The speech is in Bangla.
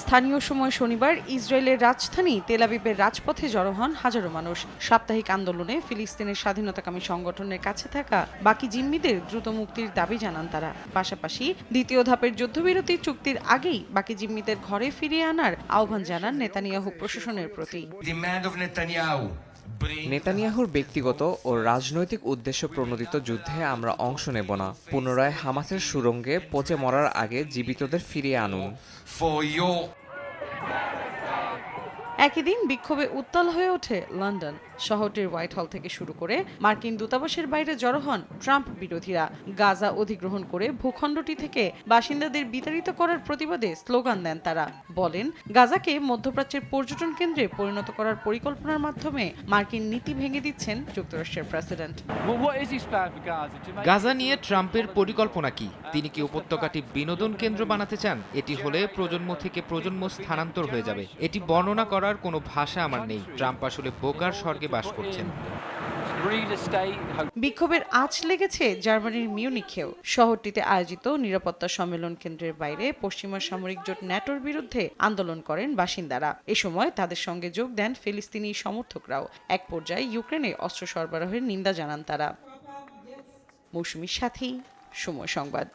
স্থানীয় সময় শনিবার ইসরায়েলের রাজধানী তেল আবিবের রাজপথে জড়ো হন হাজারো মানুষ। সাপ্তাহিক আন্দোলনে ফিলিস্তিনের স্বাধীনতাকামী সংগঠনের কাছে থাকা বাকি জিম্মিদের দ্রুত মুক্তির দাবি জানান তারা। পাশাপাশি দ্বিতীয় ধাপের যুদ্ধবিরতি চুক্তির আগেই বাকি জিম্মিদের ঘরে ফিরিয়ে আনার আহ্বান জানান নেতানিয়াহু প্রশাসনের প্রতি। নেতানিয়াহুর ব্যক্তিগত ও রাজনৈতিক উদ্দেশ্য প্রণোদিত যুদ্ধে আমরা অংশ নেব না। পুনরায় হামাসের সুড়ঙ্গে পচে মরার আগে জীবিতদের ফিরিয়ে আনুন। একই দিন বিক্ষোভে উত্তাল হয়ে ওঠে লন্ডন। শহরটির হোয়াইট হল থেকে শুরু করে মার্কিন দূতাবাসের বাইরে জড়ো হন ট্রাম্প বিরোধীরা। গাজা অধিগ্রহণ করে ভূখণ্ডটি থেকে বাসিন্দাদের বিতাড়িত করার প্রতিবাদে স্লোগান দেন তারা। বলেন, গাজাকে মধ্যপ্রাচ্যের পর্যটন কেন্দ্রে পরিণত করার পরিকল্পনার মাধ্যমে মার্কিন নীতি ভেঙে দিচ্ছেন যুক্তরাষ্ট্রের প্রেসিডেন্ট। গাজা নিয়ে ট্রাম্পের পরিকল্পনা কি? তিনি কি উপত্যকাটি বিনোদন কেন্দ্র বানাতে চান? এটি হলে প্রজন্ম থেকে প্রজন্ম স্থানান্তর হয়ে যাবে। এটি বর্ণনা করার কোনো ভাষা আমার নেই। ট্রাম্প আসলে বোকার স্বর্গে বাস করছেন। বিক্ষোভের আঁচ লেগেছে জার্মানির মিউনিখেও। শহরটিতে আয়োজিত নিরাপত্তা সম্মেলন কেন্দ্রের বাইরে পশ্চিমা সামরিক জোট ন্যাটোর বিরুদ্ধে আন্দোলন করেন বাসিন্দারা। এ সময় তাদের সঙ্গে যোগ দেন ফিলিস্তিনি সমর্থকরাও। এক পর্যায়ে ইউক্রেনে অস্ত্র সরবরাহের নিন্দা জানান তারা। মৌসুমীর সাথী, সময় সংবাদ।